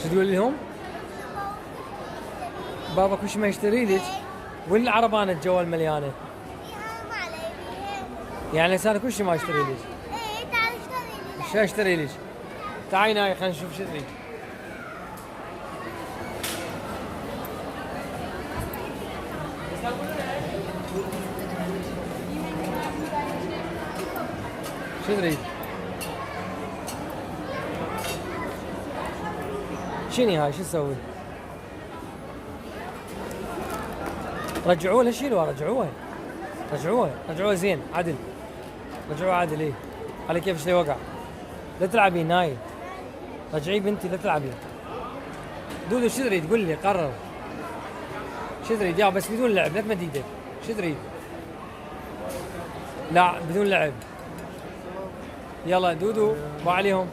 شو تقول لهم؟ بابا كل شيء ما يشتري لك؟ والعربانة الجوال مليانة. يعني لسان كل شيء ما يشتري لك؟ ايه تعال اشتري لي. شو اشتري لك؟ تعالي ناي خلينا نشوف شو تريد. شو تريد؟ شني هاي شو تسوي؟ رجعوها شيلوها رجعوها رجعوها زين عدل. رجعوها عدل ايه. على كيف شلي وقع. لا تلعبين ناي. رجعي بنتي لا تلعبين. دودو شو تريد قول لي قرر. شو تريد يا بس بدون لعب لا تمد ايدك. شو تريد؟ لا بدون لعب. يلا دودو باع عليهم.